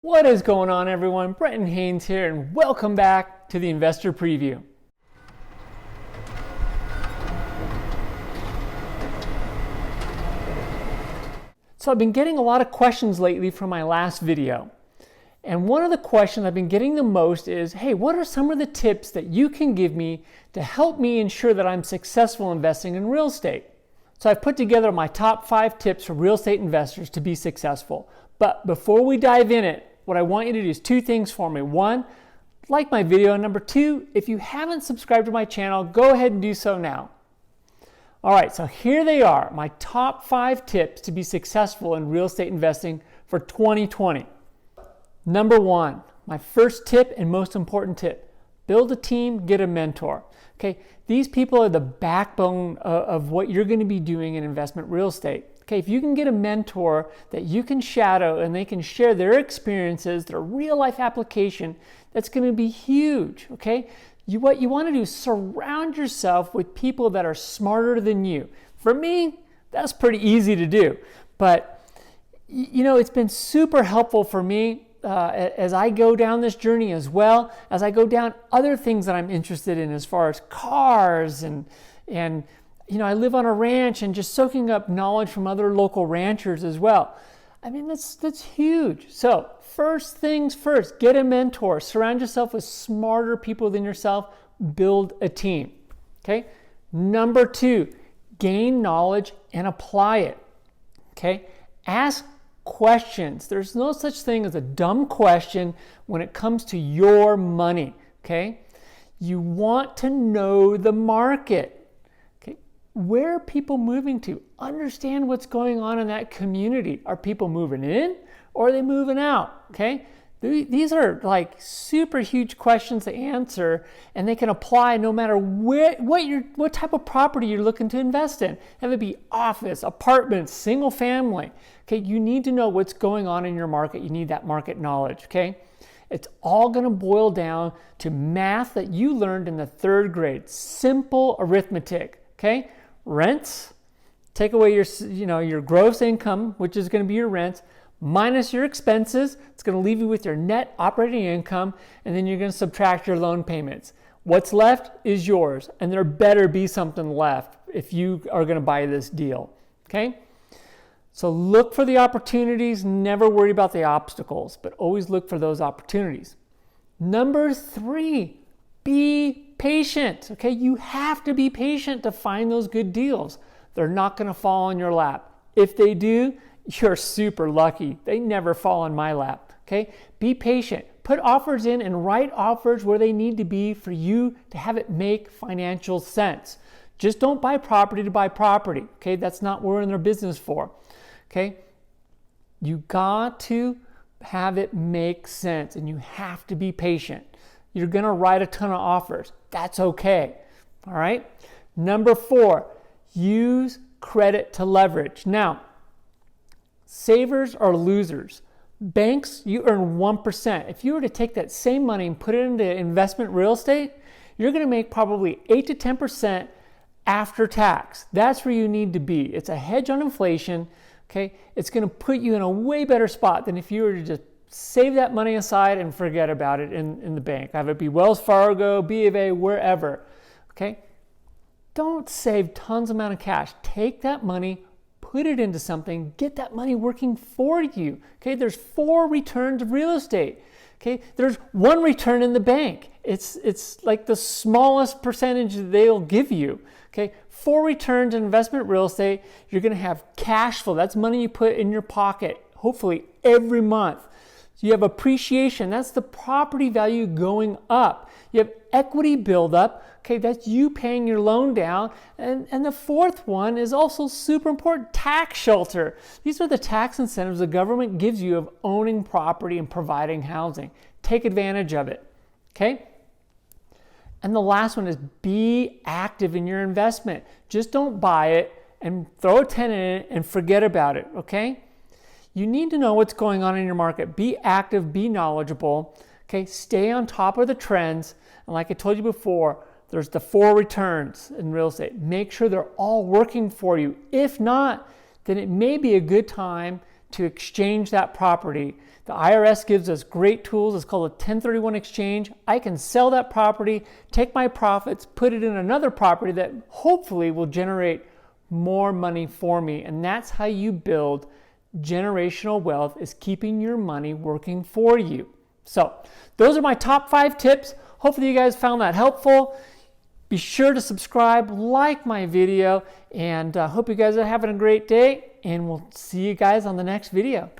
What is going on, everyone? Brenton Haynes here, and welcome back to the Investor Preview. So I've been getting a lot of questions lately from my last video. And one of the questions I've been getting the most is, hey, what are some of the tips that you can give me to help me ensure that I'm successful investing in real estate? So I've put together my top 5 tips for real estate investors to be successful. But before we dive in it, what I want you to do is 2 things for me. 1, like my video. And number 2, if you haven't subscribed to my channel, go ahead and do so now. All right, so here they are, my top 5 tips to be successful in real estate investing for 2020. Number 1, my first tip and most important tip: build a team, get a mentor. Okay, these people are the backbone of what you're going to be doing in investment real estate. Okay, if you can get a mentor that you can shadow and they can share their experiences, their real life application, that's going to be huge. Okay, what you want to do is surround yourself with people that are smarter than you. For me, that's pretty easy to do, but you know, it's been super helpful for me as I go down this journey, as well as I go down other things that I'm interested in, as far as cars and you know, I live on a ranch, and just soaking up knowledge from other local ranchers as well. I mean, that's huge. So first things first, get a mentor. Surround yourself with smarter people than yourself. Build a team. Okay. Number 2, gain knowledge and apply it. Okay. Ask questions. There's no such thing as a dumb question when it comes to your money. Okay. You want to know the market. Where are people moving to? Understand what's going on in that community. Are people moving in or are they moving out? Okay, these are like super huge questions to answer, and they can apply no matter what type of property you're looking to invest in. Have it be office, apartments, single family. Okay, you need to know what's going on in your market. You need that market knowledge. Okay, it's all going to boil down to math that you learned in the 3rd grade. Simple arithmetic. Okay. Rents, take away your gross income, which is going to be your rents, minus your expenses. It's going to leave you with your net operating income, and then you're going to subtract your loan payments. What's left is yours, and there better be something left if you are going to buy this deal. Okay? So look for the opportunities, never worry about the obstacles, but always look for those opportunities. Number 3, be patient. Okay, you have to be patient to find those good deals. They're not going to fall on your lap. If they do, you're super lucky. They never fall on my lap. Okay, be patient. Put offers in and write offers where they need to be for you to have it make financial sense. Just don't buy property to buy property. Okay, that's not what we're in their business for. Okay, you got to have it make sense, and you have to be patient. You're going to write a ton of offers. That's okay. All right. Number 4, use credit to leverage. Now, savers are losers. Banks, you earn 1%. If you were to take that same money and put it into investment real estate, you're going to make probably 8 to 10% after tax. That's where you need to be. It's a hedge on inflation. Okay. It's going to put you in a way better spot than if you were to just save that money aside and forget about it in the bank. Have it be Wells Fargo, B of A, wherever. Okay? Don't save tons amount of cash. Take that money, put it into something, get that money working for you. Okay? There's 4 returns of real estate. Okay? There's 1 return in the bank. It's like the smallest percentage they'll give you. Okay? 4 returns in investment real estate. You're going to have cash flow. That's money you put in your pocket, hopefully every month. You have appreciation. That's the property value going up. You have equity buildup. Okay, that's you paying your loan down. And the 4th one is also super important, tax shelter. These are the tax incentives the government gives you of owning property and providing housing. Take advantage of it. Okay? And the last one is be active in your investment. Just don't buy it and throw a tenant in it and forget about it. Okay? You need to know what's going on in your market. Be active, be knowledgeable. Okay, stay on top of the trends. And like I told you before, there's the 4 returns in real estate. Make sure they're all working for you. If not, then it may be a good time to exchange that property The IRS gives us great tools. It's called a 1031 exchange. I can sell that property, take my profits, put it in another property that hopefully will generate more money for me. And that's how you build generational wealth, is keeping your money working for you. So those are my top 5 tips. Hopefully you guys found that helpful. Be sure to subscribe, like my video, and hope you guys are having a great day, and we'll see you guys on the next video.